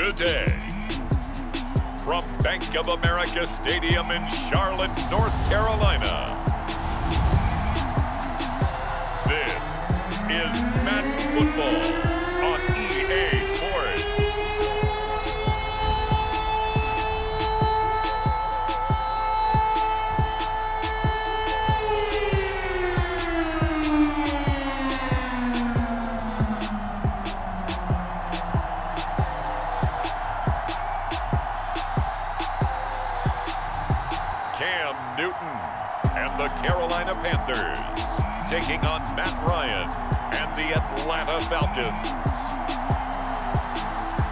today. From Bank of America Stadium in Charlotte, North Carolina, this is Madden Football on EA Sports. The Carolina Panthers taking on Matt Ryan and the Atlanta Falcons.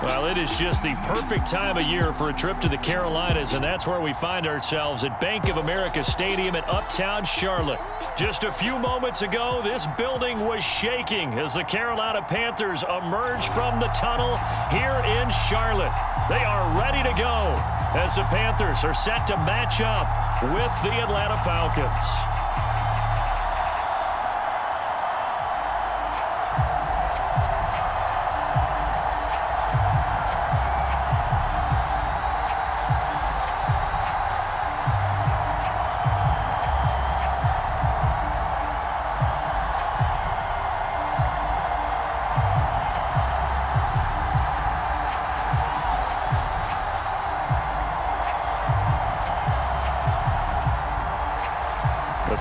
Well, it is just the perfect time of year for a trip to the Carolinas, and that's where we find ourselves at Bank of America Stadium in Uptown Charlotte. Just a few moments ago, this building was shaking as the Carolina Panthers emerge from the tunnel here in Charlotte. They are ready to go as the Panthers are set to match up with the Atlanta Falcons.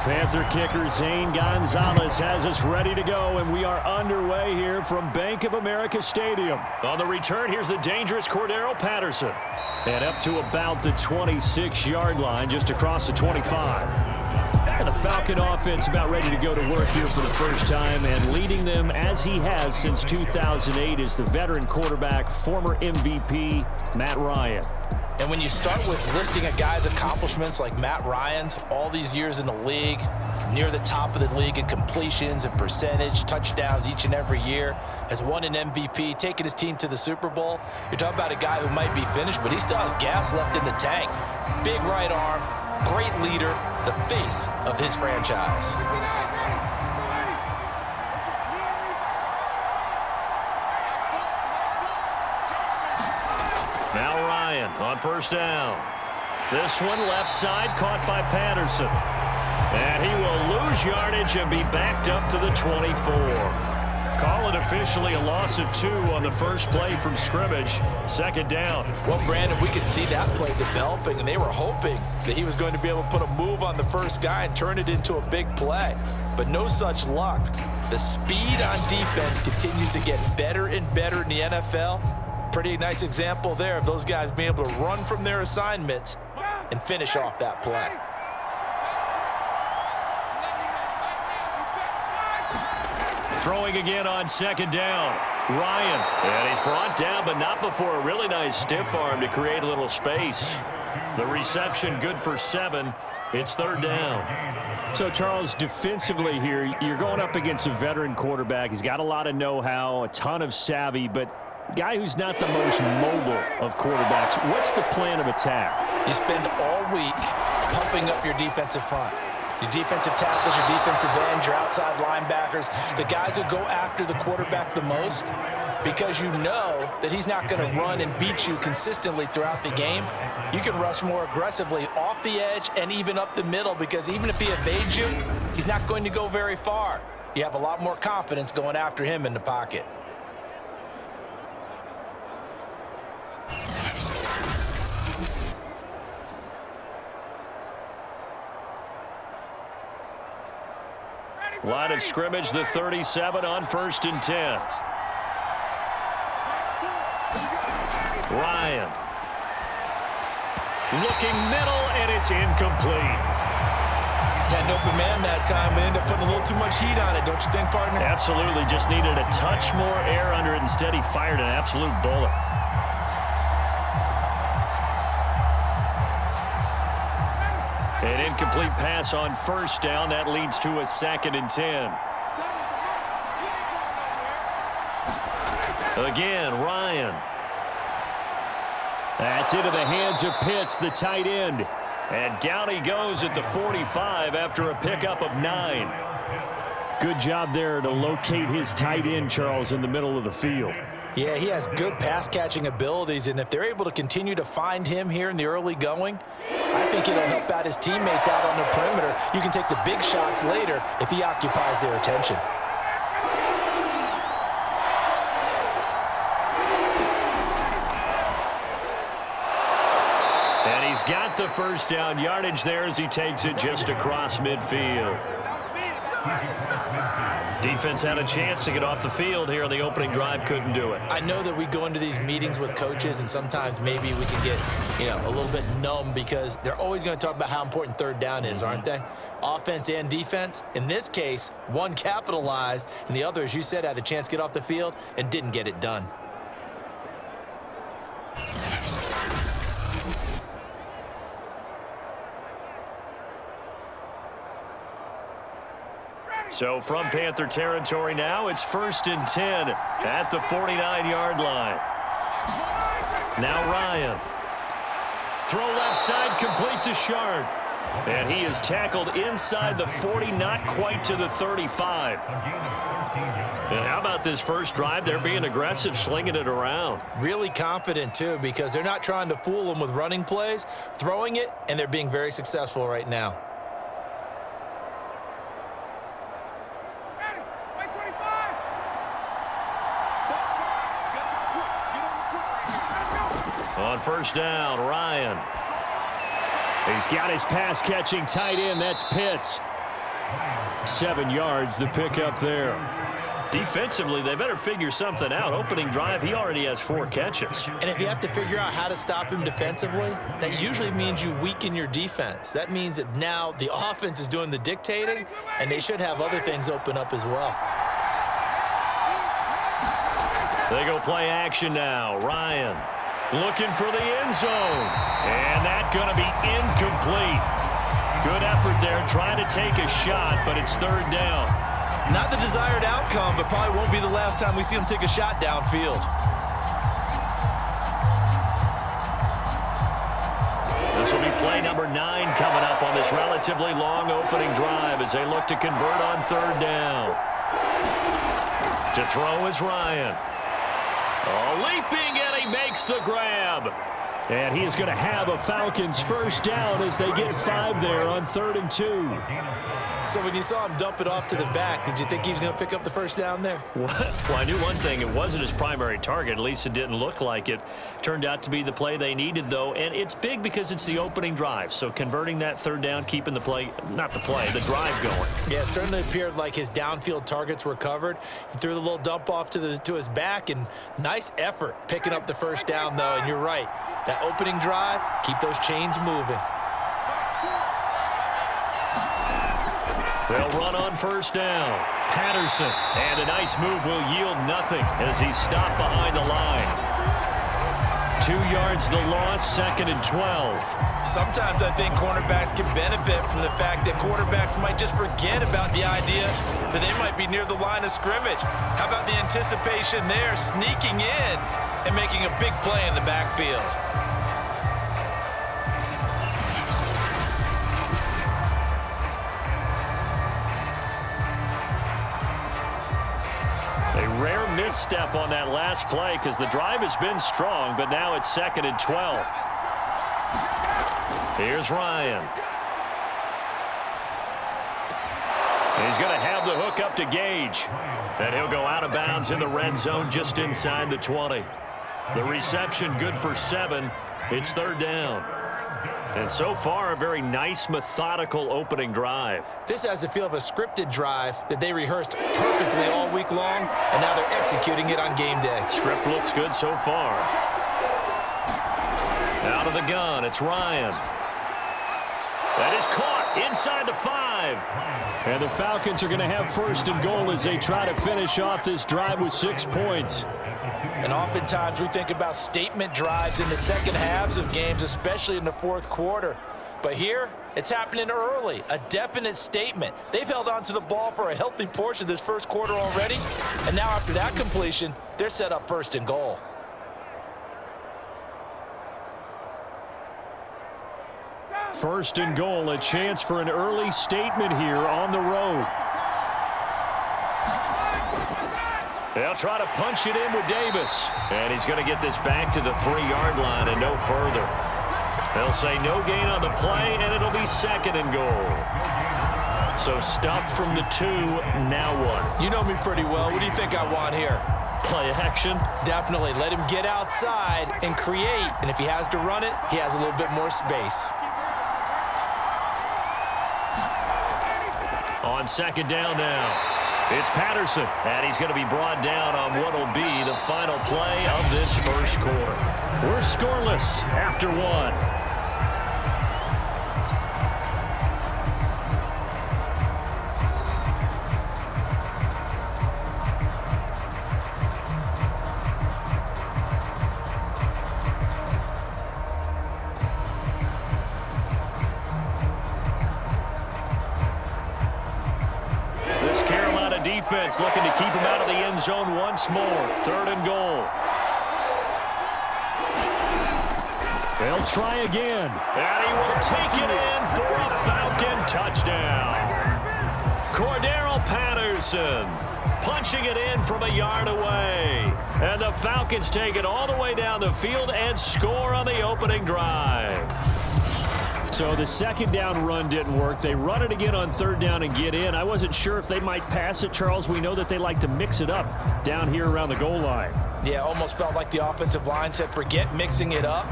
Panther kicker Zane Gonzalez has us ready to go, and we are underway here from Bank of America Stadium. On the return, here's the dangerous Cordero Patterson. And up to about the 26-yard line, just across the 25. And the Falcon offense about ready to go to work here for the first time, and leading them as he has since 2008 is the veteran quarterback, former MVP, Matt Ryan. And when you start with listing a guy's accomplishments like Matt Ryan's, all these years in the league, near the top of the league in completions and percentage, touchdowns each and every year, has won an MVP, taken his team to the Super Bowl. You're talking about a guy who might be finished, but he still has gas left in the tank. Big right arm, great leader, the face of his franchise. Now Ryan on first down. This one left side caught by Patterson. And he will lose yardage and be backed up to the 24. Call it officially a loss of 2 on the first play from scrimmage. Second down. Well, Brandon, we could see that play developing, and they were hoping that he was going to be able to put a move on the first guy and turn it into a big play. But no such luck. The speed on defense continues to get better and better in the NFL. Pretty nice example there of those guys being able to run from their assignments and finish off that play. Throwing again on second down. Ryan. And he's brought down, but not before a really nice stiff arm to create a little space. The reception good for 7. It's third down. So, Charles, defensively here, you're going up against a veteran quarterback. He's got a lot of know-how, a ton of savvy, but guy who's not the most mobile of quarterbacks. What's the plan of attack? You spend all week pumping up your defensive front. Your defensive tackles, your defensive ends, your outside linebackers, the guys who go after the quarterback the most, because you know that he's not going to run and beat you consistently throughout the game. You can rush more aggressively off the edge and even up the middle, because even if he evades you, he's not going to go very far. You have a lot more confidence going after him in the pocket. Line of scrimmage, the 37 on 1st and 10. Ryan. Looking middle, and it's incomplete. Had an open man that time, but ended up putting a little too much heat on it, don't you think, partner? Absolutely. Just needed a touch more air under it. Instead, he fired an absolute bullet. An incomplete pass on first down. That leads to a 2nd and 10. Again, Ryan. That's into the hands of Pitts, the tight end. And down he goes at the 45 after a pickup of 9. Good job there to locate his tight end, Charles, in the middle of the field. Yeah, he has good pass-catching abilities, and if they're able to continue to find him here in the early going, I think it'll help out his teammates out on the perimeter. You can take the big shots later if he occupies their attention. And he's got the first down yardage there as he takes it just across midfield. Defense had a chance to get off the field here on the opening drive, couldn't do it. I know that we go into these meetings with coaches, and sometimes maybe we can get, a little bit numb because they're always going to talk about how important third down is, aren't they? Offense and defense. In this case, one capitalized, and the other, as you said, had a chance to get off the field and didn't get it done. So from Panther territory now, it's 1st and 10 at the 49-yard line. Now Ryan. Throw left side, complete to Shard. And he is tackled inside the 40, not quite to the 35. And how about this first drive? They're being aggressive, slinging it around. Really confident, too, because they're not trying to fool them with running plays, throwing it, and they're being very successful right now. On first down, Ryan. He's got his pass-catching tight end. That's Pitts. 7 yards, the pickup there. Defensively, they better figure something out. Opening drive, he already has 4 catches. And if you have to figure out how to stop him defensively, that usually means you weaken your defense. That means that now the offense is doing the dictating, and they should have other things open up as well. They go play action now. Ryan looking for the end zone. And that's going to be incomplete. Good effort there trying to take a shot, but it's 3rd down. Not the desired outcome, but probably won't be the last time we see him take a shot downfield. This will be play number 9 coming up on this relatively long opening drive as they look to convert on 3rd down. To throw is Ryan. Oh, leaping, and he makes the grab. And he is going to have a Falcons first down as they get 5 there on 3rd and 2. So when you saw him dump it off to the back, did you think he was going to pick up the first down there? Well, I knew one thing. It wasn't his primary target. At least it didn't look like it. Turned out to be the play they needed, though. And it's big because it's the opening drive. So converting that 3rd down, keeping the play, not the play, the drive going. Yeah, it certainly appeared like his downfield targets were covered. He threw the little dump off to his back, and nice effort picking up the first down, though. And you're right. That opening drive, keep those chains moving. They'll run on first down. Patterson. And a nice move will yield nothing as he's stopped behind the line. 2 yards the loss, 2nd and 12. Sometimes I think cornerbacks can benefit from the fact that quarterbacks might just forget about the idea that they might be near the line of scrimmage. How about the anticipation there, sneaking in and making a big play in the backfield? A rare misstep on that last play because the drive has been strong, but now it's 2nd and 12. Here's Ryan. He's going to have the hook up to Gage. And he'll go out of bounds in the red zone just inside the 20. The reception good for 7. It's 3rd down. And so far, a very nice, methodical opening drive. This has the feel of a scripted drive that they rehearsed perfectly all week long, and now they're executing it on game day. Script looks good so far. Out of the gun, it's Ryan. That is caught inside the 5. And the Falcons are going to have 1st and goal as they try to finish off this drive with 6 points. And oftentimes we think about statement drives in the second halves of games, especially in the 4th quarter. But here, it's happening early, a definite statement. They've held on to the ball for a healthy portion of this 1st quarter already. And now after that completion, they're set up 1st and goal. First and goal, a chance for an early statement here on the road. They'll try to punch it in with Davis. And he's going to get this back to the 3-yard line and no further. They'll say no gain on the play, and it'll be 2nd and goal. So stuffed from the 2, now what? You know me pretty well. What do you think I want here? Play action? Definitely. Let him get outside and create. And if he has to run it, he has a little bit more space. On 2nd down now. It's Patterson, and he's going to be brought down on what will be the final play of this first quarter. We're scoreless after 1. Defense looking to keep him out of the end zone once more. 3rd and goal. They'll try again. And he will take it in for a Falcon touchdown. Cordero Patterson punching it in from a yard away. And the Falcons take it all the way down the field and score on the opening drive. So the 2nd down run didn't work. They run it again on 3rd down and get in. I wasn't sure if they might pass it, Charles. We know that they like to mix it up down here around the goal line. Yeah, almost felt like the offensive line said, forget mixing it up.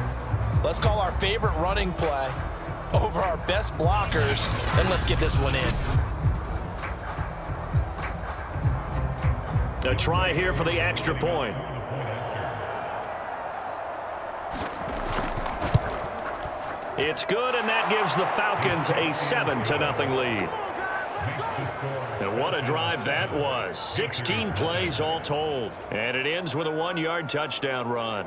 Let's call our favorite running play over our best blockers, and let's get this one in. A try here for the extra point. It's good, and that gives the Falcons a 7-0 lead. And what a drive that was. 16 plays all told. And it ends with a 1-yard touchdown run.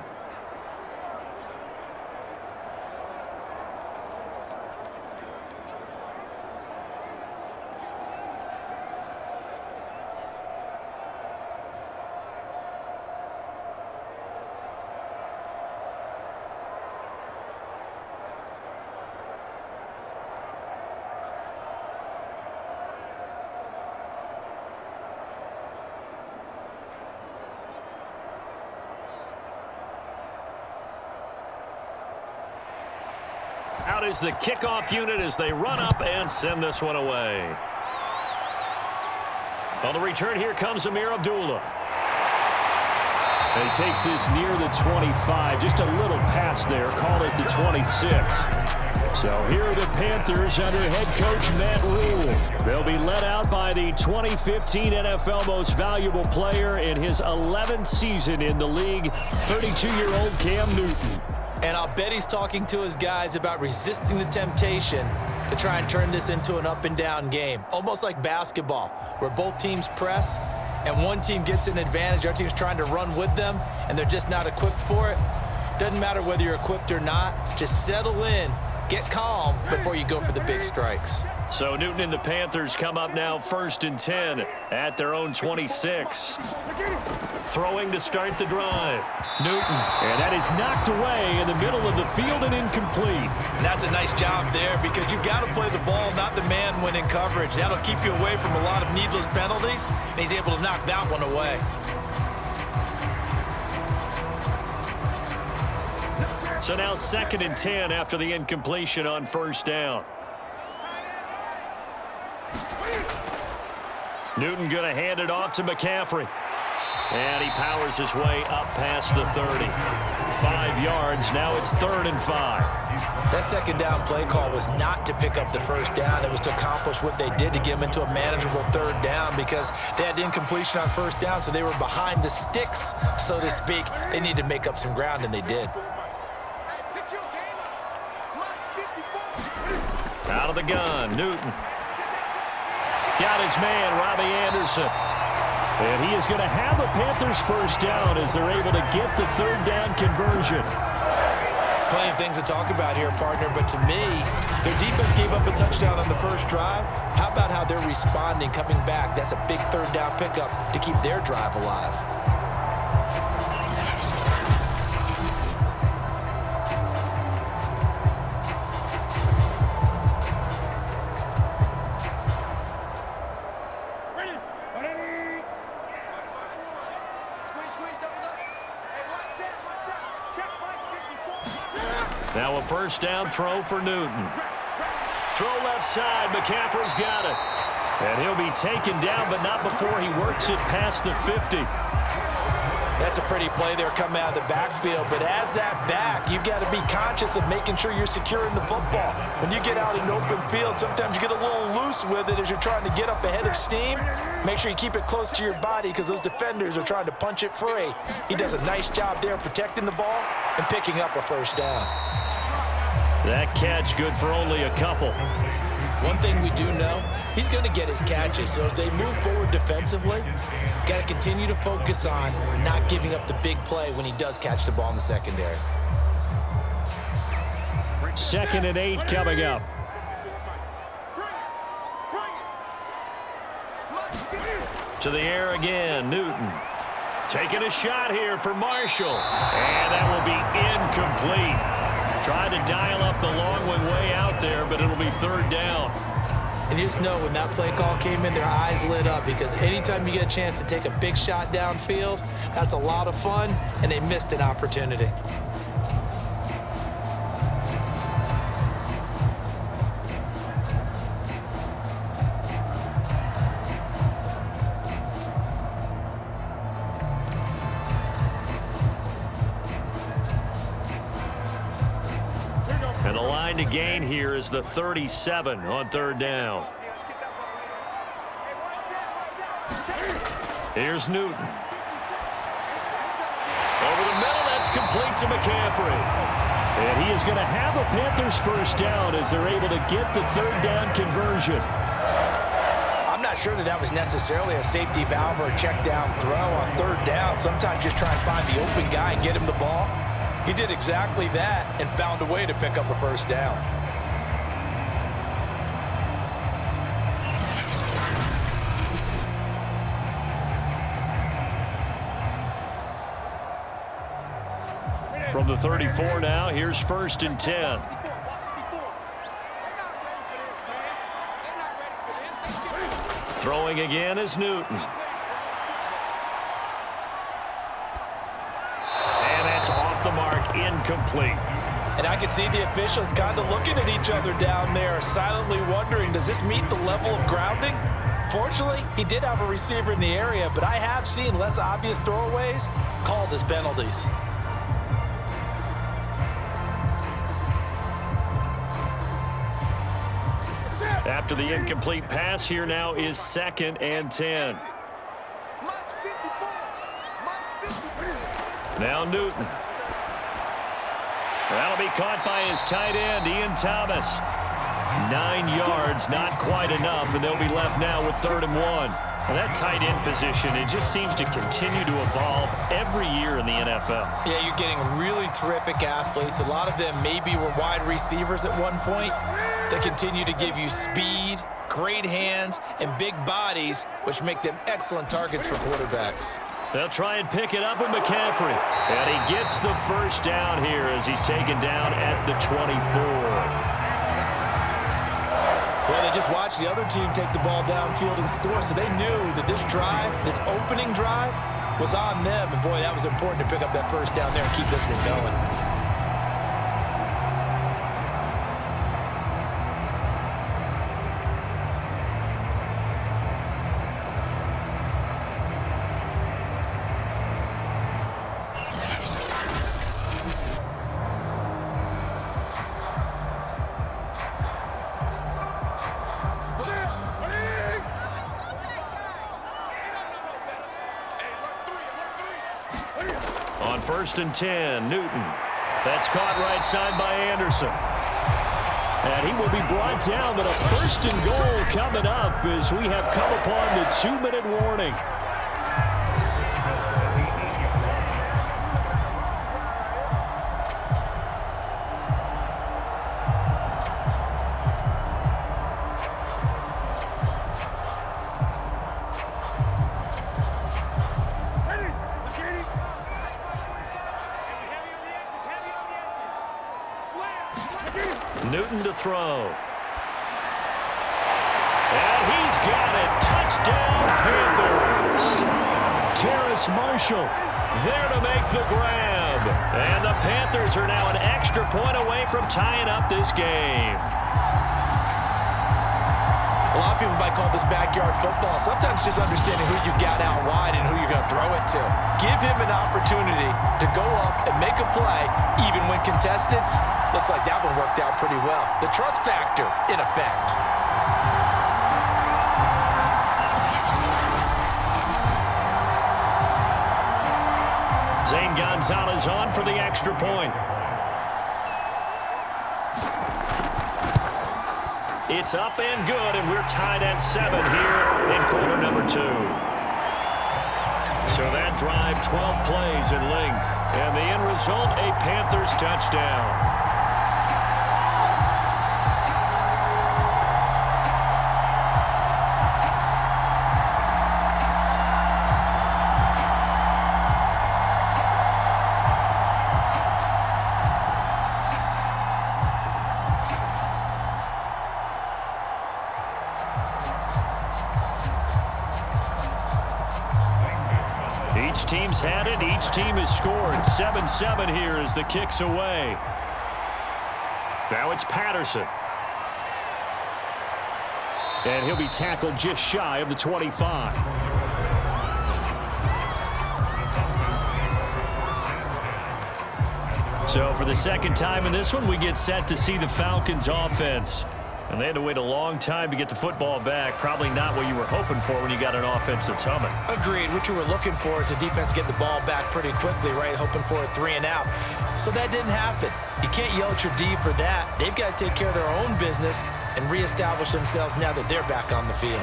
Out is the kickoff unit as they run up and send this one away. On the return, here comes Amir Abdullah. And he takes this near the 25. Just a little pass there. Call it the 26. So here are the Panthers under head coach Matt Rule. They'll be led out by the 2015 NFL Most Valuable Player in his 11th season in the league, 32-year-old Cam Newton. And I'll bet he's talking to his guys about resisting the temptation to try and turn this into an up-and-down game. Almost like basketball, where both teams press, and one team gets an advantage. Our team's trying to run with them, and they're just not equipped for it. Doesn't matter whether you're equipped or not. Just settle in, get calm before you go for the big strikes. So Newton and the Panthers come up now 1st and 10 at their own 26. Throwing to start the drive. Newton. And that is knocked away in the middle of the field and incomplete. And that's a nice job there because you've got to play the ball, not the man when in coverage. That'll keep you away from a lot of needless penalties, and he's able to knock that one away. So now 2nd and 10 after the incompletion on 1st down. Newton going to hand it off to McCaffrey. And he powers his way up past the 30. 5 yards. Now it's 3rd and 5. That 2nd down play call was not to pick up the 1st down. It was to accomplish what they did to get him into a manageable 3rd down because they had incompletion on 1st down, so they were behind the sticks, so to speak. They needed to make up some ground, and they did. Out of the gun, Newton. Got his man, Robby Anderson. And he is going to have a Panthers 1st down as they're able to get the 3rd down conversion. Plenty of things to talk about here, partner, but to me, their defense gave up a touchdown on the 1st drive. How about how they're responding, coming back? That's a big 3rd down pickup to keep their drive alive. Now a first down throw for Newton. Throw left side. McCaffrey's got it. And he'll be taken down, but not before he works it past the 50. That's a pretty play there coming out of the backfield. But as that back, you've got to be conscious of making sure you're securing the football. When you get out in open field, sometimes you get a little loose with it as you're trying to get up ahead of steam. Make sure you keep it close to your body because those defenders are trying to punch it free. He does a nice job there protecting the ball and picking up a first down. That catch good for only a couple. One thing we do know, he's going to get his catches. So as they move forward defensively, got to continue to focus on not giving up the big play when he does catch the ball in the secondary. 2nd and 8 coming up. To the air again, Newton. Taking a shot here for Marshall. And that will be incomplete. Tried to dial up the long one way out there, but it'll be 3rd down. And you just know when that play call came in, their eyes lit up because anytime you get a chance to take a big shot downfield, that's a lot of fun, and they missed an opportunity. And the line to gain here is the 37 on 3rd down. Here's Newton. Over the middle, that's complete to McCaffrey. And he is going to have a Panthers first down as they're able to get the 3rd down conversion. I'm not sure that was necessarily a safety valve or a check down throw on 3rd down. Sometimes just try and find the open guy and get him the ball. He did exactly that and found a way to pick up a first down. From the 34 now, here's 1st and 10. Throwing again is Newton. And that's off the mark, incomplete. And I can see the officials kind of looking at each other down there, silently wondering, does this meet the level of grounding? Fortunately, he did have a receiver in the area, but I have seen less obvious throwaways called as penalties. After the incomplete pass, here now is 2nd and 10. Now Newton. That'll be caught by his tight end, Ian Thomas. 9 yards, not quite enough, and they'll be left now with 3rd and 1. Well, that tight end position, it just seems to continue to evolve every year in the NFL. Yeah, you're getting really terrific athletes. A lot of them maybe were wide receivers at one point. They continue to give you speed, great hands, and big bodies, which make them excellent targets for quarterbacks. They'll try and pick it up with McCaffrey. And he gets the first down here as he's taken down at the 24. Well, they just watched the other team take the ball downfield and score, so they knew that this drive, this opening drive, was on them. And, boy, that was important to pick up that first down there and keep this one going. On 1st and 10, Newton. That's caught right side by Anderson. And he will be brought down, but a 1st and goal coming up as we have come upon the 2-minute warning. Newton to throw. And he's got it. Touchdown, Panthers. Terrace Marshall There to make the grab. And the Panthers are now an extra point away from tying up this game. A lot of people might call this backyard football. Sometimes just understanding who you got out wide and who you're going to throw it to. Give him an opportunity to go up and make a play, even when contested. Looks like that one worked out pretty well. The trust factor in effect. Zane Gonzalez on for the extra point. It's up and good, and we're tied at 7 here in quarter number 2. So that drive, 12 plays in length, and the end result, a Panthers touchdown. Each team's had it. Each team has scored. 7-7 here as the kick's away. Now it's Patterson. And he'll be tackled just shy of the 25. So for the second time in this one, we get set to see the Falcons offense. And they had to wait a long time to get the football back. Probably not what you were hoping for when you got an offense that's humming. Agreed. What you were looking for is the defense getting the ball back pretty quickly, right? Hoping for a 3 and out. So that didn't happen. You can't yell at your D for that. They've got to take care of their own business and reestablish themselves now that they're back on the field.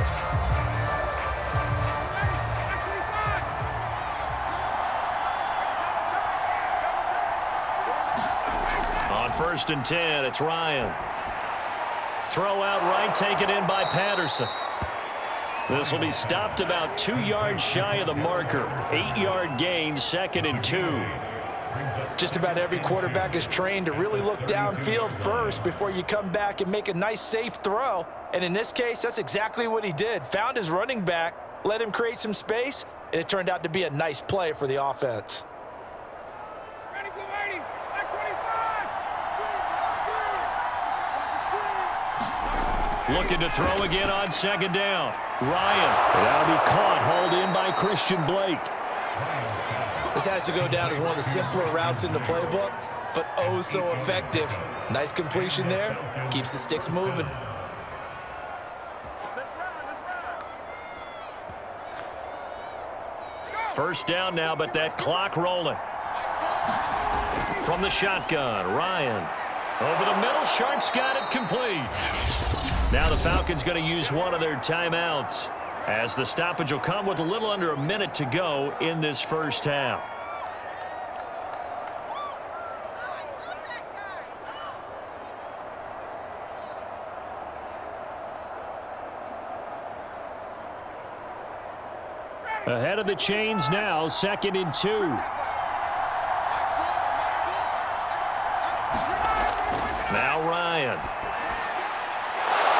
On 1st and 10, it's Ryan. Throw out right, taken in by Patterson. This will be stopped about 2 yards shy of the marker. 8-yard gain, 2nd and 2. Just about every quarterback is trained to really look downfield first before you come back and make a nice, safe throw. And in this case, that's exactly what he did. Found his running back, let him create some space, and it turned out to be a nice play for the offense. Looking to throw again on 2nd down. Ryan. That'll be caught, hauled in by Christian Blake. This has to go down as one of the simpler routes in the playbook, but oh so effective. Nice completion there. Keeps the sticks moving. First down now, but that clock rolling. From the shotgun, Ryan. Over the middle, Sharp's got it complete. Now the Falcons going to use one of their timeouts, as the stoppage will come with a little under a minute to go in this first half. Ahead of the chains now, 2nd and 2. Now Ryan.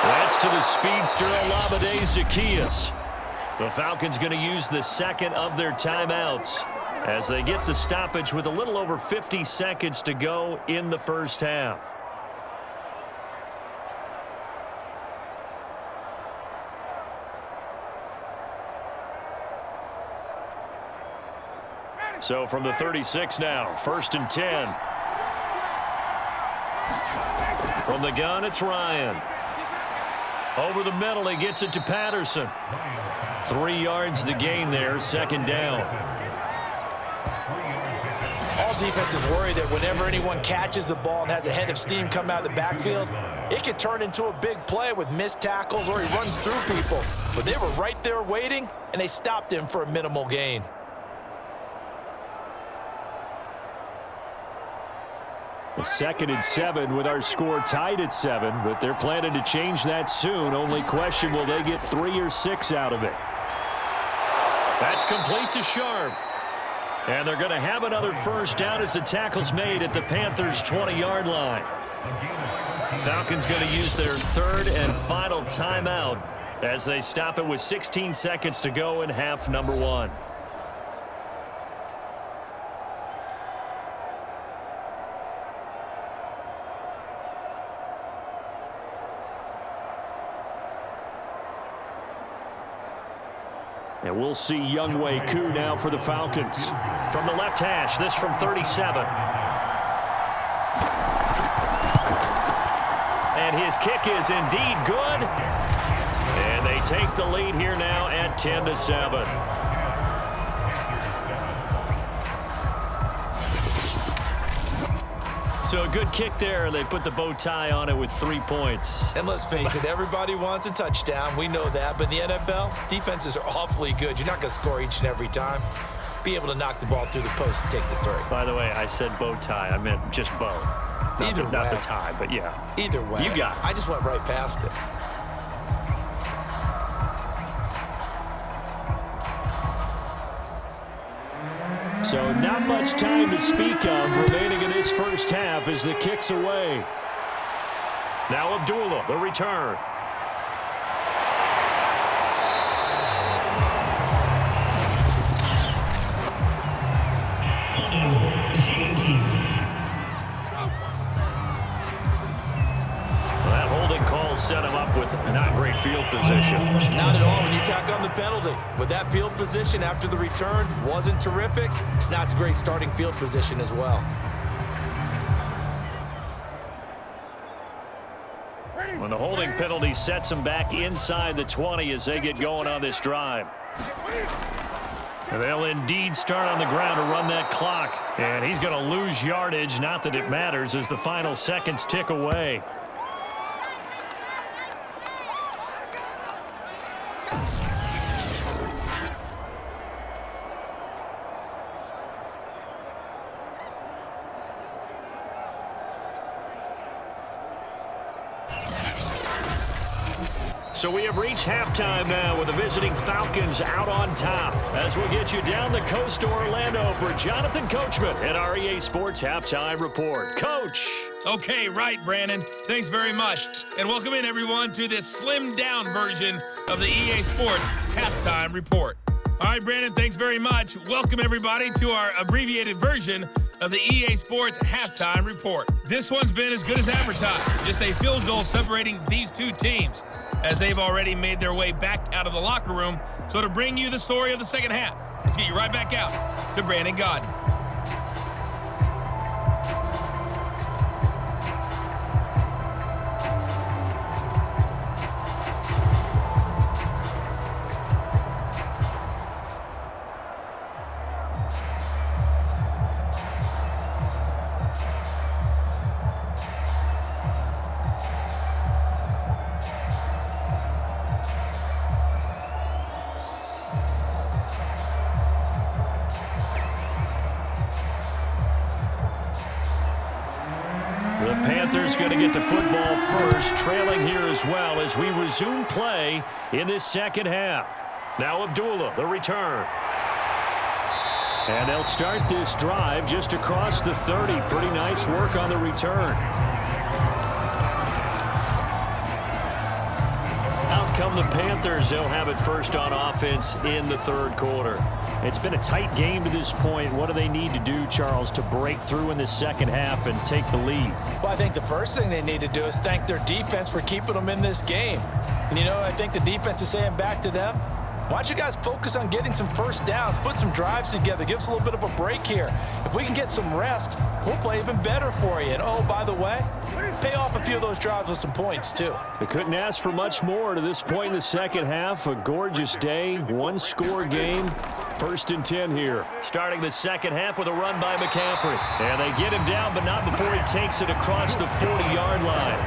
That's to the speedster, Olamide Zaccheaus. The Falcons going to use the 2nd of their timeouts as they get the stoppage with a little over 50 seconds to go in the first half. So from the 36 now, 1st and 10. From the gun, it's Ryan. Over the middle, he gets it to Patterson. 3 yards the gain there, 2nd down. All defenses worry that whenever anyone catches the ball and has a head of steam come out of the backfield, it could turn into a big play with missed tackles or he runs through people. But they were right there waiting, and they stopped him for a minimal gain. A 2nd and 7 with our score tied at 7, but they're planning to change that soon. Only question, will they get 3 or 6 out of it? That's complete to Sharp. And they're going to have another first down as the tackle's made at the Panthers' 20-yard line. Falcons going to use their 3rd and final timeout as they stop it with 16 seconds to go in half number 1. And we'll see Younghoe Koo now for the Falcons. From the left hash, this from 37. And his kick is indeed good. And they take the lead here now at 10-7. So a good kick there. They put the bow tie on it with 3 points. And let's face it, everybody wants a touchdown. We know that. But in the NFL, defenses are awfully good. You're not going to score each and every time. Be able to knock the ball through the post and take the 3. By the way, I said bow tie. I meant just bow. Not the tie, but yeah. Either way. You got it. I just went right past it. So not much time to speak of remaining in this first half as the kick's away. Now Abdullah, the return. That holding call set him up with not great field position. Not at all when you tack on the penalty. With that field position after the return wasn't terrific. It's not a great starting field position as well. When the holding penalty sets him back inside the 20 as they get going on this drive. And they'll indeed start on the ground to run that clock. And he's going to lose yardage, not that it matters, as the final seconds tick away. So we have reached halftime now with the visiting Falcons out on top. As we'll get you down the coast to Orlando for Jonathan Coachman and our EA Sports Halftime Report. Coach. Okay, right, Brandon. Thanks very much. And welcome in, everyone, to this slimmed-down version of the EA Sports Halftime Report. All right, Brandon, thanks very much. Welcome, everybody, to our abbreviated version of the EA Sports Halftime Report. This one's been as good as advertised. Just a field goal separating these two teams, as they've already made their way back out of the locker room. So to bring you the story of the second half, let's get you right back out to Brandon Godden. The Panthers going to get the football first, trailing here as well as we resume play in this second half. Now Abdullah, the return. And they'll start this drive just across the 30. Pretty nice work on the return. Out come the Panthers. They'll have it first on offense in the third quarter. It's been a tight game to this point. What do they need to do, Charles, to break through in the second half and take the lead? Well, I think the first thing they need to do is thank their defense for keeping them in this game. And, you know, I think the defense is saying back to them, why don't you guys focus on getting some first downs, put some drives together, give us a little bit of a break here. If we can get some rest, we'll play even better for you. And, oh, by the way, pay off a few of those drives with some points, too. They couldn't ask for much more to this point in the second half. A gorgeous day, one-score game. First and 10 here. Starting the second half with a run by McCaffrey. And they get him down, but not before he takes it across the 40-yard line.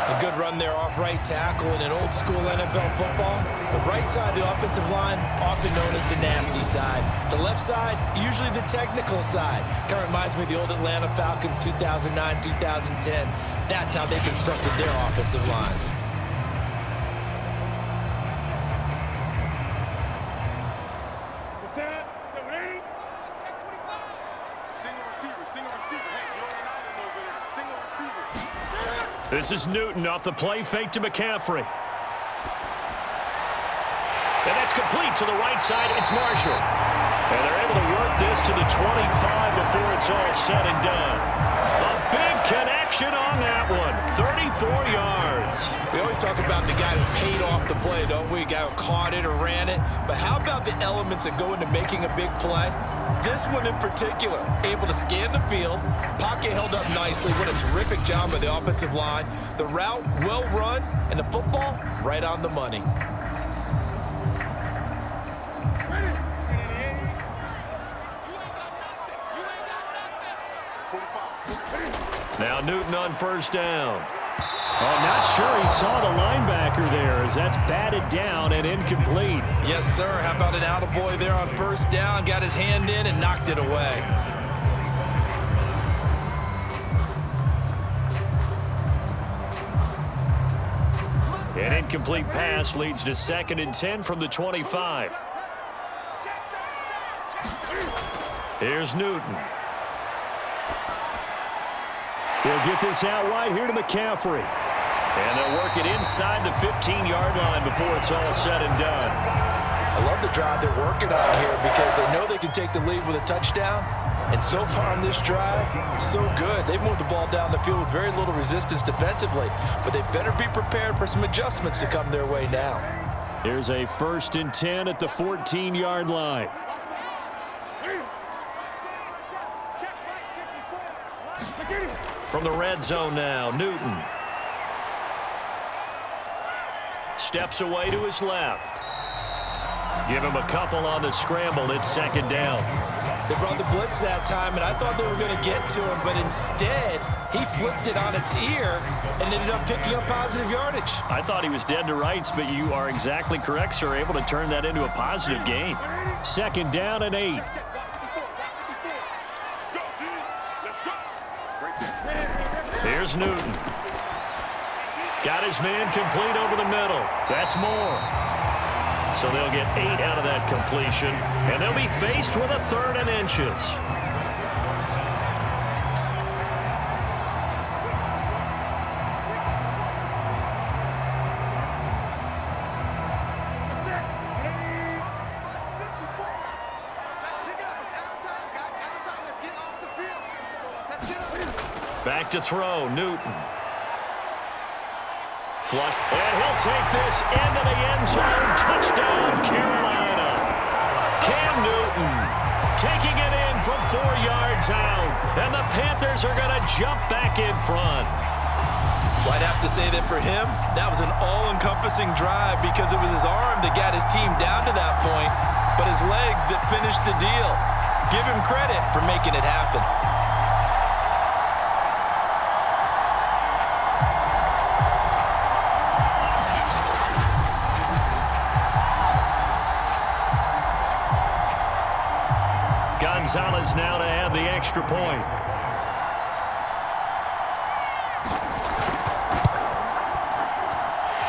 A good run there off right tackle in an old-school NFL football. The right side of the offensive line, often known as the nasty side. The left side, usually the technical side. Kind of reminds me of the old Atlanta Falcons 2009-2010. That's how they constructed their offensive line. This is Newton off the play fake to McCaffrey. And that's complete to the right side. It's Marshall. And they're able to work this to the 25 before it's all said and done. A big connection. reception on that one. 34 yards. We always talk about the guy that paid off the play, don't we? A guy who caught it or ran it. But how about the elements that go into making a big play? This one in particular, able to scan the field, pocket held up nicely. What a terrific job by the offensive line. The route, well run, and the football, right on the money. Now Newton on first down. I'm not sure he saw the linebacker there as that's batted down and incomplete. Yes, sir. How about an attaboy there on first down? Got his hand in and knocked it away. An incomplete pass leads to 2nd and 10 from the 25. Here's Newton. He'll get this out wide here to McCaffrey. And they'll work it inside the 15-yard line before it's all said and done. I love the drive they're working on here because they know they can take the lead with a touchdown. And so far on this drive, so good. They've moved the ball down the field with very little resistance defensively. But they better be prepared for some adjustments to come their way now. Here's a 1st and 10 at the 14-yard line. From the red zone now, Newton. Steps away to his left. Give him a couple on the scramble. It's 2nd down. They brought the blitz that time, and I thought they were going to get to him, but instead, he flipped it on its ear and ended up picking up positive yardage. I thought he was dead to rights, but you are exactly correct, sir. Able to turn that into a positive gain. 2nd down and 8. Here's Newton. Got his man complete over the middle. That's more. So they'll get 8 out of that completion, and they'll be faced with a 3rd and inches. Back to throw, Newton. Flush, and he'll take this into the end zone. Touchdown, Carolina. Cam Newton taking it in from 4 yards out. And the Panthers are going to jump back in front. Well, I'd have to say that for him, that was an all-encompassing drive because it was his arm that got his team down to that point, but his legs that finished the deal. Give him credit for making it happen. Gonzalez now to add the extra point.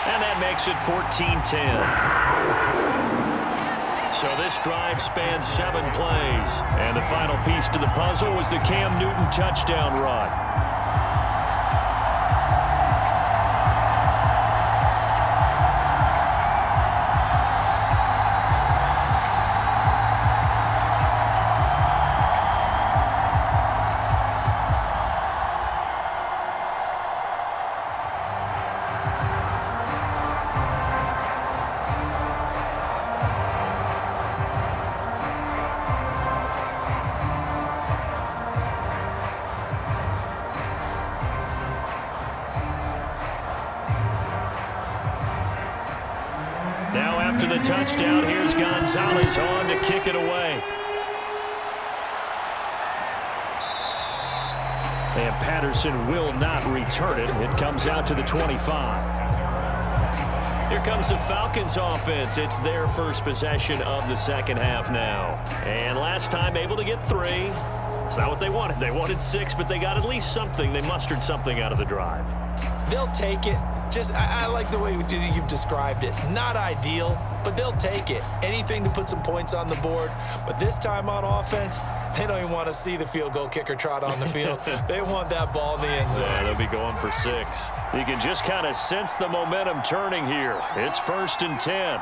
And that makes it 14-10. So this drive spans 7 plays. And the final piece to the puzzle was the Cam Newton touchdown run. After the touchdown, here's Gonzalez on to kick it away. And Patterson will not return it. It comes out to the 25. Here comes the Falcons offense. It's their first possession of the second half now. And last time able to get 3. It's not what they wanted. They wanted 6, but they got at least something. They mustered something out of the drive. They'll take it. I like the way you've described it. Not ideal, but they'll take it. Anything to put some points on the board. But this time on offense, they don't even want to see the field goal kicker trot on the field. They want that ball in the end zone. Yeah, they'll be going for 6. You can just kind of sense the momentum turning here. It's 1st and 10.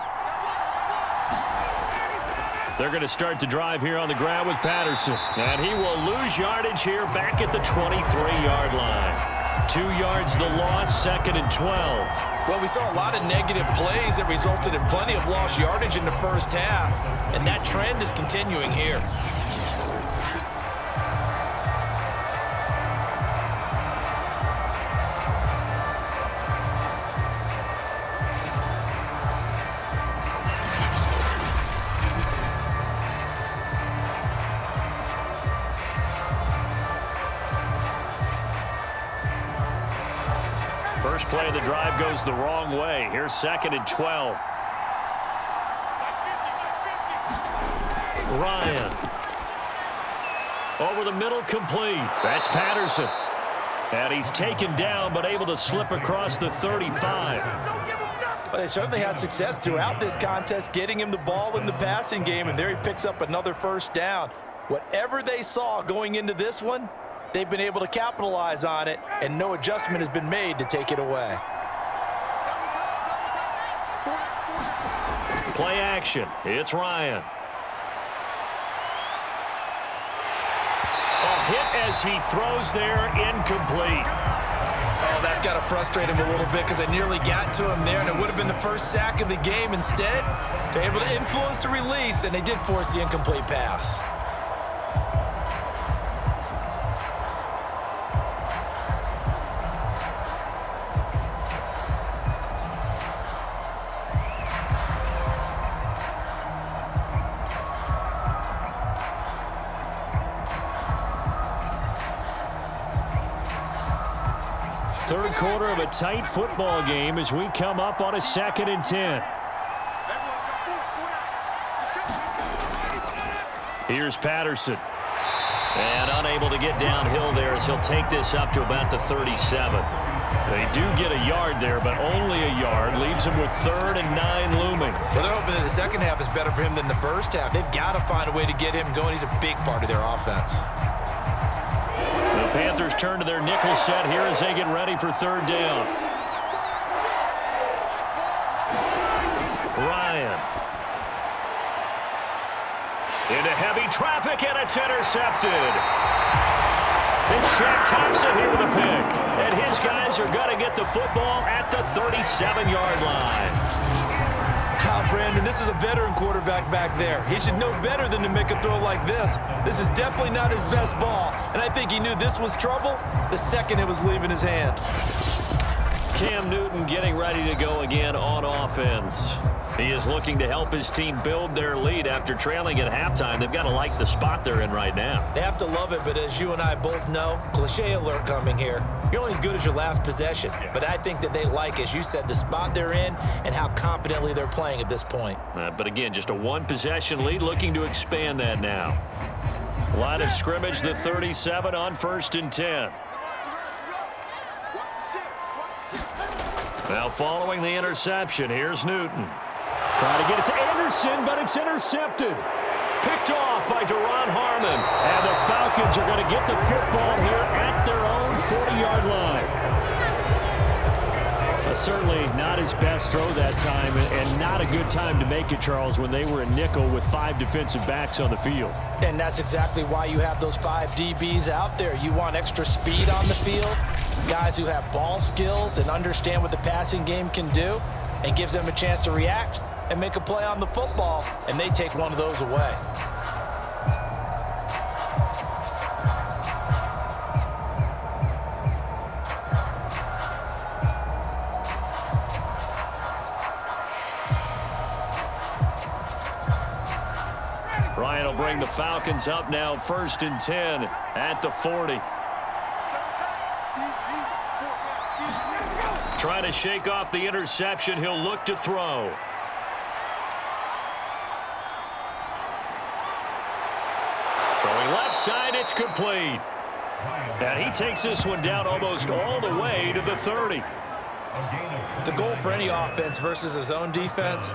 They're going to start the drive here on the ground with Patterson. And he will lose yardage here back at the 23-yard line. 2 yards the loss, 2nd and 12. Well, we saw a lot of negative plays that resulted in plenty of lost yardage in the first half, and that trend is continuing here. First play of the drive goes the wrong way. Here's 2nd and 12. Ryan. Over the middle, complete. That's Patterson. And he's taken down, but able to slip across the 35. But they certainly had success throughout this contest, getting him the ball in the passing game, and there he picks up another first down. Whatever they saw going into this one, they've been able to capitalize on it, and no adjustment has been made to take it away. Play action. It's Ryan. A hit as he throws there, incomplete. Oh, that's got to frustrate him a little bit because they nearly got to him there, and it would have been the first sack of the game. Instead, they're able to influence the release, and they did force the incomplete pass. Third quarter of a tight football game as we come up on a 2nd and 10. Here's Patterson. And unable to get downhill there as he'll take this up to about the 37. They do get a yard there, but only a yard. Leaves him with 3rd and 9 looming. Well, they're hoping that the second half is better for him than the first half. They've got to find a way to get him going. He's a big part of their offense. The Panthers turn to their nickel set here as they get ready for 3rd down. Ryan. Into heavy traffic, and it's intercepted. And Shaq Thompson here with a pick. And his guys are going to get the football at the 37-yard line. Brandon, this is a veteran quarterback back there. He should know better than to make a throw like this. This is definitely not his best ball, and I think he knew this was trouble the second it was leaving his hand. Cam Newton getting ready to go again on offense. He is looking to help his team build their lead after trailing at halftime. They've got to like the spot they're in right now. They have to love it, but as you and I both know, cliche alert coming here. You're only as good as your last possession. But I think that they like, as you said, the spot they're in and how confidently they're playing at this point. But again, just a one-possession lead, looking to expand that now. Line of scrimmage, the 37 on 1st and 10. Now following the interception, here's Newton. Trying to get it to Anderson, but it's intercepted. Picked off by Duron Harmon. And the Falcons are going to get the football here at their own 40-yard line. Certainly not his best throw that time, and not a good time to make it, Charles, when they were in nickel with 5 defensive backs on the field. And that's exactly why you have those 5 DBs out there. You want extra speed on the field, guys who have ball skills and understand what the passing game can do, and gives them a chance to react and make a play on the football, and they take one of those away. Ryan will bring the Falcons up now, 1st and 10 at the 40. Trying to shake off the interception. He'll look to throw. Throwing left side, it's complete. And he takes this one down almost all the way to the 30. The goal for any offense versus his own defense,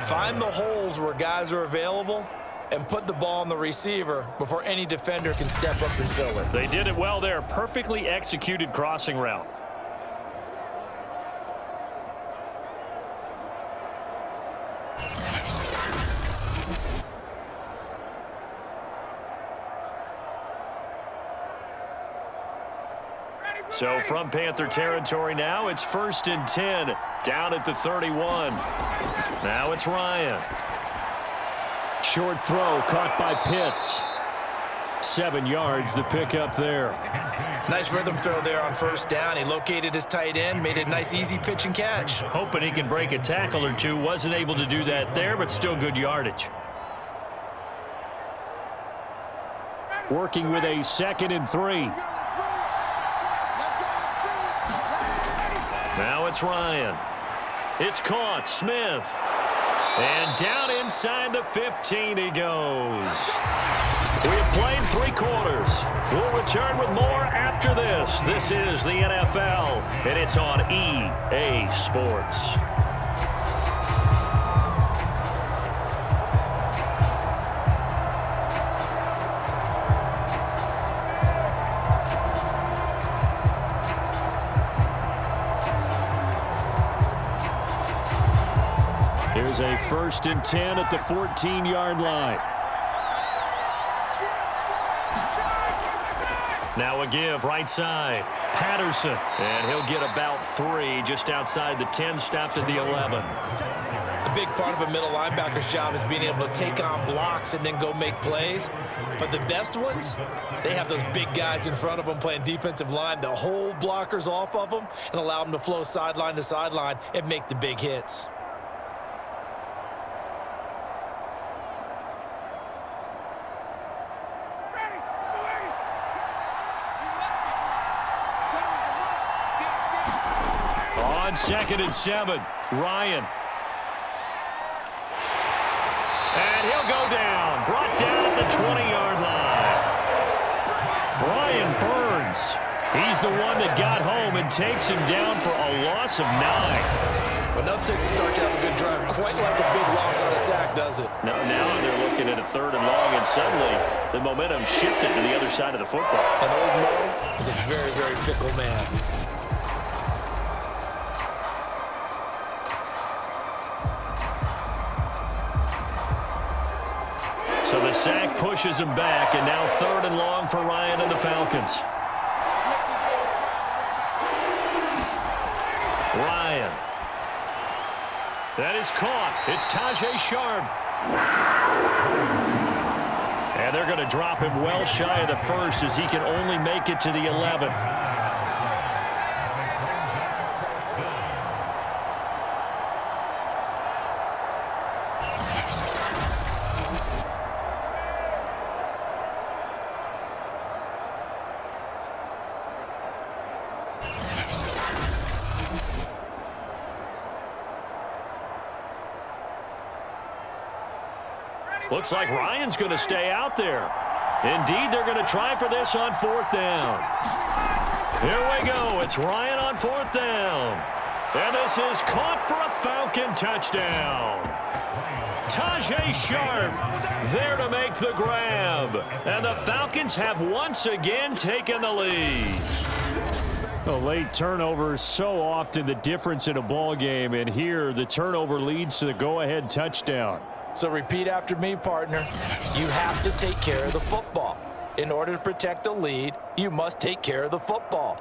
find the holes where guys are available and put the ball on the receiver before any defender can step up and fill it. They did it well there. Perfectly executed crossing route. So from Panther territory now, it's 1st and 10, down at the 31. Now it's Ryan. Short throw caught by Pitts. 7 yards, the pickup there. Nice rhythm throw there on 1st down. He located his tight end, made a nice easy pitch and catch. Hoping he can break a tackle or two. Wasn't able to do that there, but still good yardage. Working with a 2nd and 3. Now it's Ryan. It's caught. Smith. And down inside the 15 he goes. We have played 3 quarters. We'll return with more after this. This is the NFL, and it's on EA Sports. Here's a 1st and 10 at the 14-yard line. Now a give right side. Patterson. And he'll get about 3 just outside the 10, stopped at the 11. A big part of a middle linebacker's job is being able to take on blocks and then go make plays. But the best ones, they have those big guys in front of them playing defensive line that hold blockers off of them and allow them to flow sideline to sideline and make the big hits. On 2nd and 7, Ryan. And he'll go down. Brought down at the 20-yard line. Brian Burns. He's the one that got home and takes him down for a loss of 9. But nothing takes a start to have a good drive quite like a big loss on a sack, does it? Now they're looking at a 3rd and long, and suddenly the momentum shifted to the other side of the football. And old Mo is a very, very fickle man. So the sack pushes him back, and now 3rd and long for Ryan and the Falcons. Ryan. That is caught. It's Tajay Sharp. And they're going to drop him well shy of the 1st as he can only make it to the 11. Looks like Ryan's going to stay out there. Indeed, they're going to try for this on 4th down. Here we go. It's Ryan on 4th down. And this is caught for a Falcon touchdown. Tajay Sharp there to make the grab. And the Falcons have once again taken the lead. The late turnover is so often the difference in a ball game, and here the turnover leads to the go-ahead touchdown. So repeat after me, partner. You have to take care of the football. In order to protect a lead, you must take care of the football.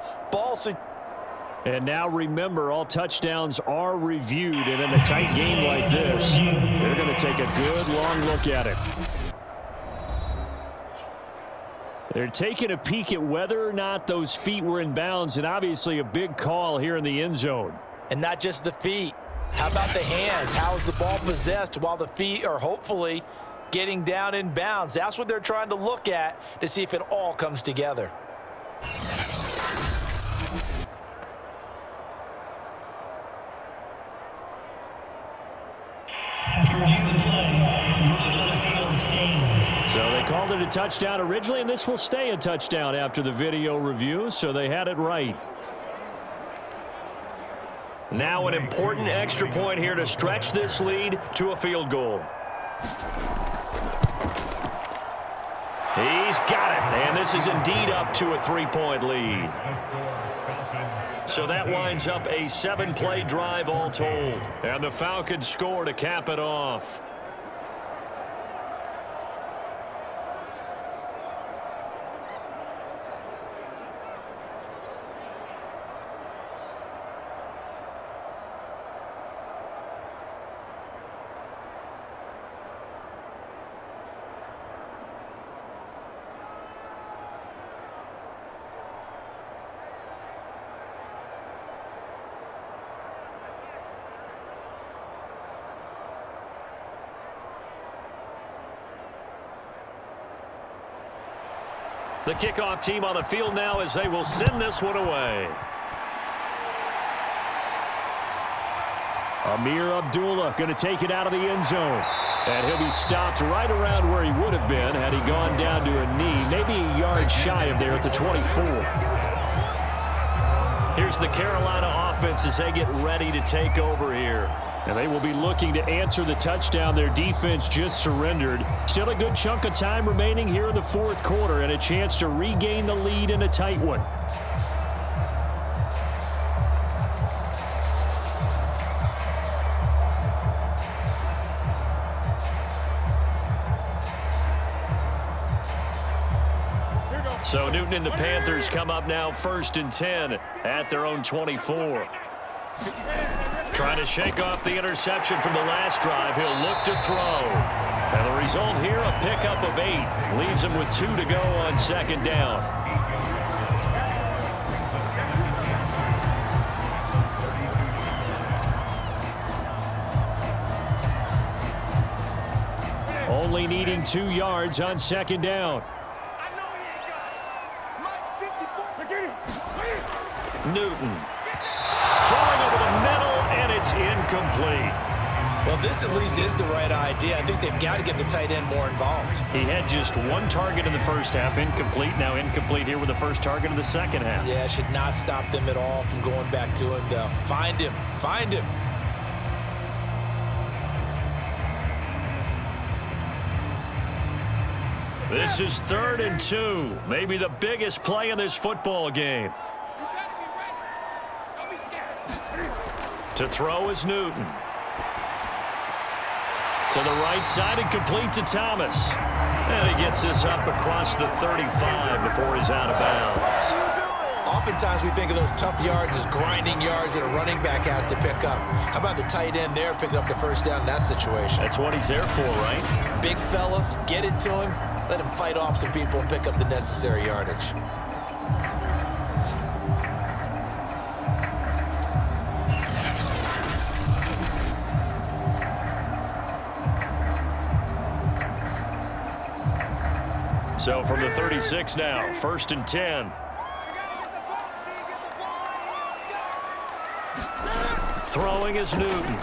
And now remember, all touchdowns are reviewed, and in a tight game like this, they're going to take a good long look at it. They're taking a peek at whether or not those feet were in bounds, and obviously a big call here in the end zone. And not just the feet. How about the hands? How is the ball possessed while the feet are hopefully getting down in bounds? That's what they're trying to look at to see if it all comes together. After review the play, ruling on the field stains. So they called it a touchdown originally, and this will stay a touchdown after the video review, so they had it right. Now an important extra point here to stretch this lead to a field goal. He's got it, and this is indeed up to a 3-point lead. So that winds up a 7-play drive all told, and the Falcons score to cap it off. The kickoff team on the field now as they will send this one away. Amir Abdullah going to take it out of the end zone. And he'll be stopped right around where he would have been had he gone down to a knee, maybe a yard shy of there at the 24. Here's the Carolina offense as they get ready to take over here. And they will be looking to answer the touchdown their defense just surrendered. Still a good chunk of time remaining here in the fourth quarter and a chance to regain the lead in a tight one. So Newton and the Panthers come up now 1st and 10 at their own 24. Trying to shake off the interception from the last drive. He'll look to throw. And the result here, a pickup of 8. Leaves him with 2 to go on 2nd down. Only needing 2 yards on 2nd down. Newton throwing over the middle, and it's incomplete. Well, this at least is the right idea. I think they've got to get the tight end more involved. He had just 1 target in the first half, incomplete. Now incomplete here with the first target of the second half. Yeah, should not stop them at all from going back to him. Find him. Find him. This is 3rd and 2. Maybe the biggest play in this football game. To throw is Newton. To the right side and complete to Thomas. And he gets this up across the 35 before he's out of bounds. Oftentimes we think of those tough yards as grinding yards that a running back has to pick up. How about the tight end there picking up the first down in that situation? That's what he's there for, right? Big fella, get it to him, let him fight off some people and pick up the necessary yardage. So from the 36 now, 1st and 10. Throwing is Newton.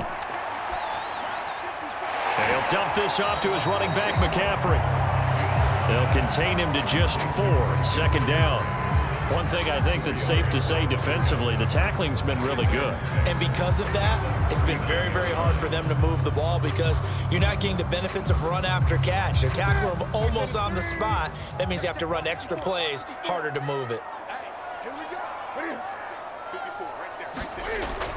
And he'll dump this off to his running back, McCaffrey. They'll contain him to just 4, 2nd down. One thing I think that's safe to say defensively, the tackling's been really good. And because of that, it's been very, very hard for them to move the ball because you're not getting the benefits of run after catch. They're tackling them almost on the spot. That means you have to run extra plays, harder to move it.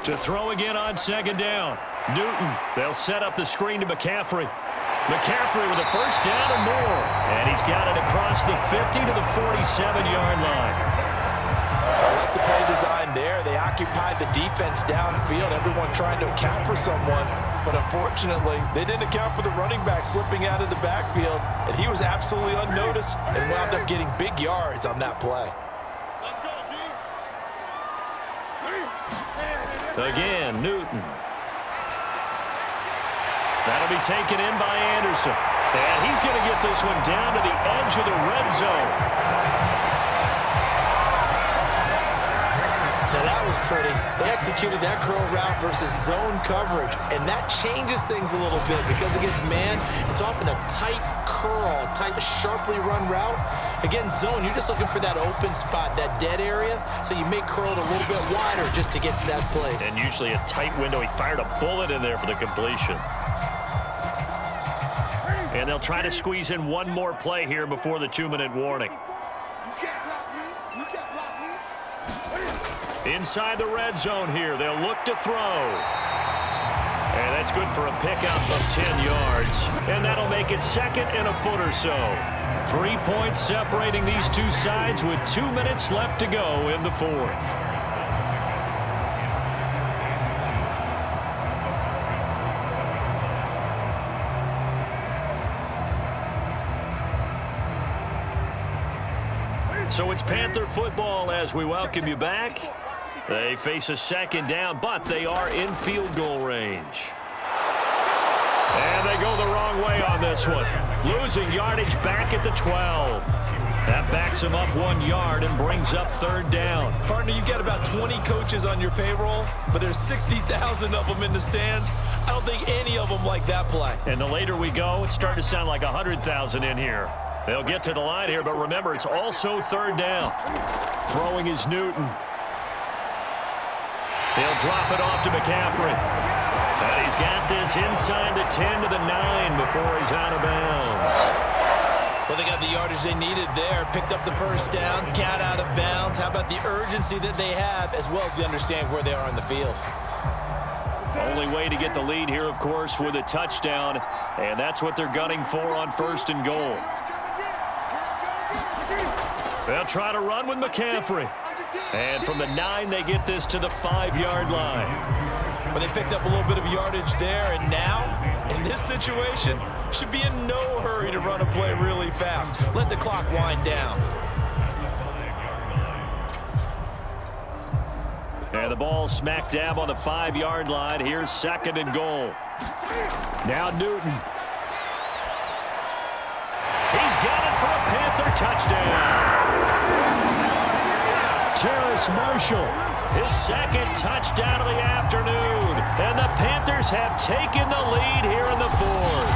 To throw again on 2nd down. Newton, they'll set up the screen to McCaffrey. McCaffrey with a first down and more. And he's got it across the 50 to the 47-yard line. I like the play design there. They occupied the defense downfield, everyone trying to account for someone. But unfortunately, they didn't account for the running back slipping out of the backfield, and he was absolutely unnoticed and wound up getting big yards on that play. Again, Newton. That'll be taken in by Anderson. And he's going to get this one down to the edge of the red zone. Now that was pretty. They executed that curl route versus zone coverage, and that changes things a little bit because against man, it's often a tight curl, tight, sharply run route. Against zone, you're just looking for that open spot, that dead area, so you may curl it a little bit wider just to get to that place. And usually a tight window. He fired a bullet in there for the completion. And they'll try to squeeze in one more play here before the 2-minute warning. Inside the red zone here, they'll look to throw. And that's good for a pickup of 10 yards. And that'll make it 2nd and a foot or so. 3 points separating these two sides with 2 minutes left to go in the 4th. So it's Panther football as we welcome you back. They face a 2nd down, but they are in field goal range. And they go the wrong way on this one. Losing yardage back at the 12. That backs him up 1 yard and brings up 3rd down. Partner, you've got about 20 coaches on your payroll, but there's 60,000 of them in the stands. I don't think any of them like that play. And the later we go, it's starting to sound like 100,000 in here. They'll get to the line here, but remember, it's also 3rd down. Throwing is Newton. He'll drop it off to McCaffrey. And he's got this inside the 10 to the 9 before he's out of bounds. Well, they got the yardage they needed there. Picked up the 1st down, got out of bounds. How about the urgency that they have, as well as the understanding where they are on the field? Only way to get the lead here, of course, with a touchdown, and that's what they're gunning for on 1st and goal. They'll try to run with McCaffrey. And from the 9, they get this to the 5-yard line. Well, they picked up a little bit of yardage there, and now, in this situation, should be in no hurry to run a play really fast. Let the clock wind down. And the ball smack dab on the 5-yard line. Here's 2nd and goal. Now Newton. He's got it for a Panther touchdown. Terrace Marshall, his 2nd touchdown of the afternoon. And the Panthers have taken the lead here in the 4th.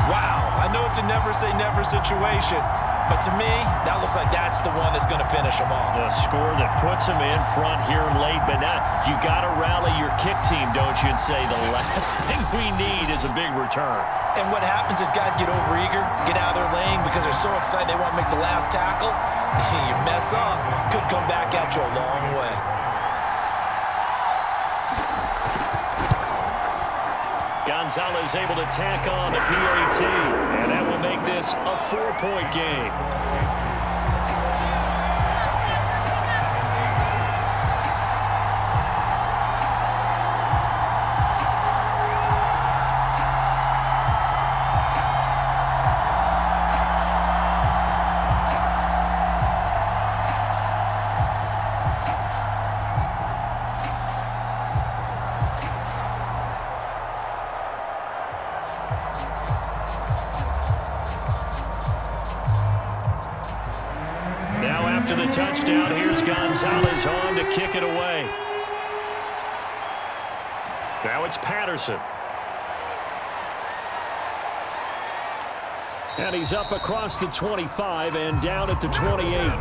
Wow, I know it's a never-say-never situation, but to me, that looks like that's the one that's going to finish them off. The score that puts them in front here late, but now you got to rally your kick team, don't you, and say the last thing we need is a big return. And what happens is guys get overeager, get out of their lane because they're so excited they want to make the last tackle. You mess up, could come back at you a long way. Gonzalez able to tack on the PAT, and that will make this a 4-point game. After the touchdown, here's Gonzalez on to kick it away. Now it's Patterson. And he's up across the 25 and down at the 28.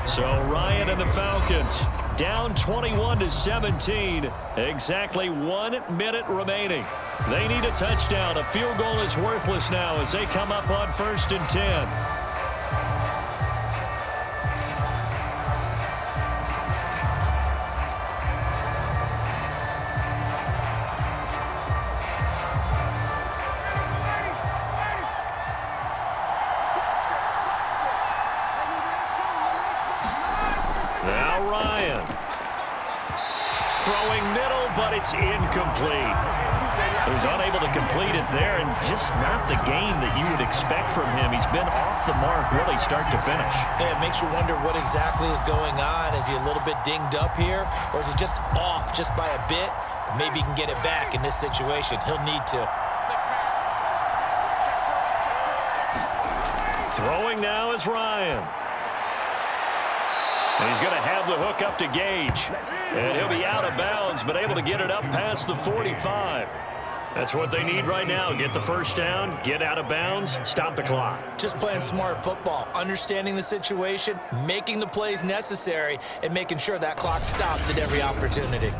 So Ryan and the Falcons down 21-17. Exactly 1 minute remaining. They need a touchdown. A field goal is worthless now as they come up on 1st and 10. Now Ryan. Throwing middle, but it's incomplete. He was unable to complete it there, and just not the game that you would expect from him. He's been off the mark really start to finish. Yeah, it makes you wonder what exactly is going on. Is he a little bit dinged up here, or is he just off just by a bit? Maybe he can get it back in this situation. He'll need to. Throwing now is Ryan. And he's going to have the hook up to Gage. And he'll be out of bounds, but able to get it up past the 45. That's what they need right now. Get the 1st down, get out of bounds, stop the clock. Just playing smart football, understanding the situation, making the plays necessary, and making sure that clock stops at every opportunity.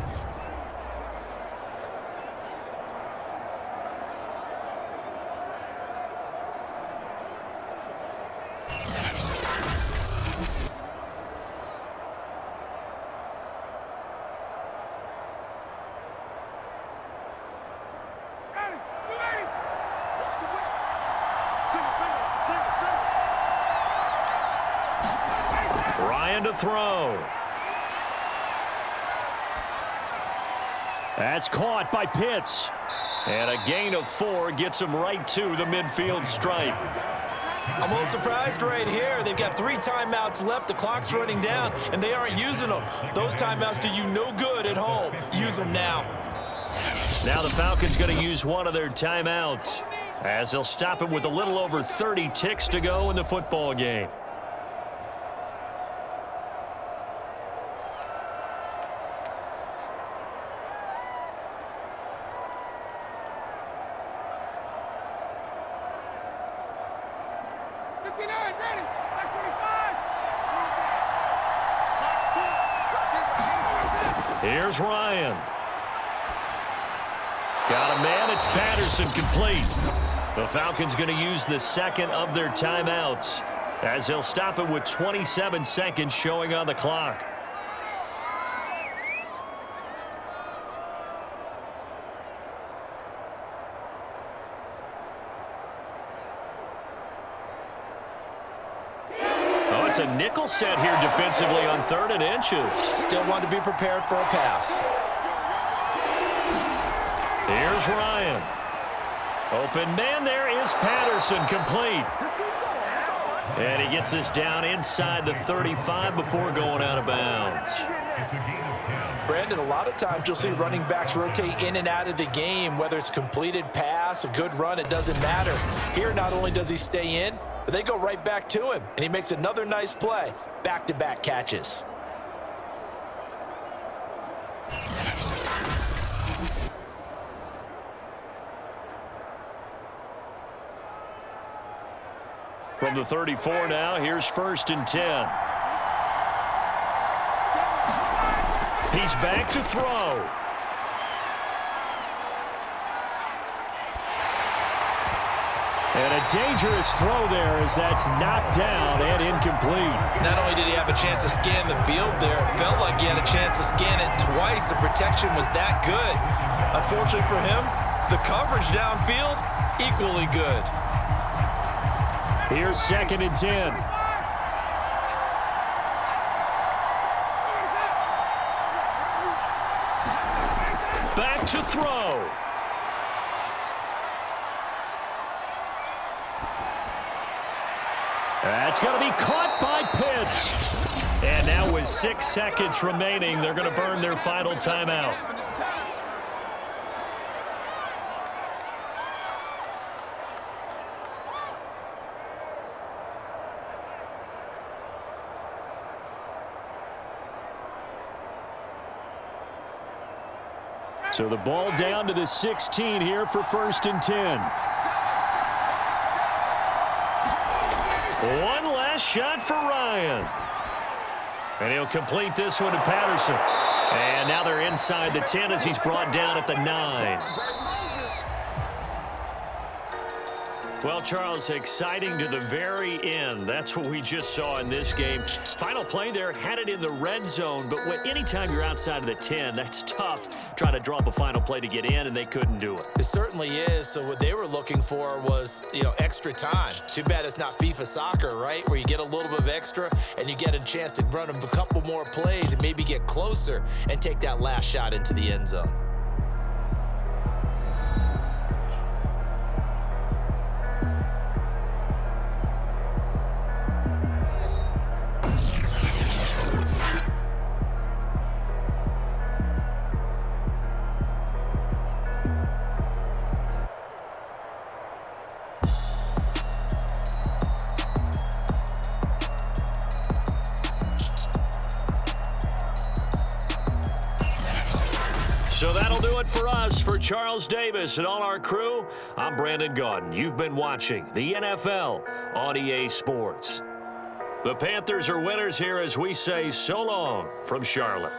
To throw. That's caught by Pitts. And a gain of 4 gets him right to the midfield stripe. I'm a little surprised right here. They've got 3 timeouts left. The clock's running down, and they aren't using them. Those timeouts do you no good at home. Use them now. Now the Falcons going to use one of their timeouts as they'll stop it with a little over 30 ticks to go in the football game. Here's Ryan. Got a man. It's Patterson, complete. The Falcons going to use the second of their timeouts as they'll stop it with 27 seconds showing on the clock. Oh, it's a nickel set here defensively on 3rd and inches. Still want to be prepared for a pass. Here's Ryan. Open man, there is Patterson, complete. And he gets this down inside the 35 before going out of bounds. Brandon, a lot of times you'll see running backs rotate in and out of the game, whether it's a completed pass, a good run, it doesn't matter. Here, not only does he stay in, but they go right back to him, and he makes another nice play. Back-to-back catches. From the 34 now, here's 1st and 10. He's back to throw. And a dangerous throw there as that's knocked down and incomplete. Not only did he have a chance to scan the field there, it felt like he had a chance to scan it twice. The protection was that good. Unfortunately for him, the coverage downfield, equally good. Here's 2nd and 10. Back to throw. That's going to be caught by Pitts. And now with 6 seconds remaining, they're going to burn their final timeout. So the ball down to the 16 here for 1st and 10. One last shot for Ryan. And he'll complete this one to Patterson. And now they're inside the 10 as he's brought down at the 9. Well, Charles, exciting to the very end. That's what we just saw in this game. Final play there, had it in the red zone, but anytime you're outside of the 10, that's tough. Trying to drop a final play to get in, and they couldn't do it. It certainly is. So what they were looking for was, extra time. Too bad it's not FIFA soccer, right, where you get a little bit of extra and you get a chance to run a couple more plays and maybe get closer and take that last shot into the end zone. So that'll do it for us. For Charles Davis and all our crew, I'm Brandon Gaudin. You've been watching the NFL on EA Sports. The Panthers are winners here as we say so long from Charlotte.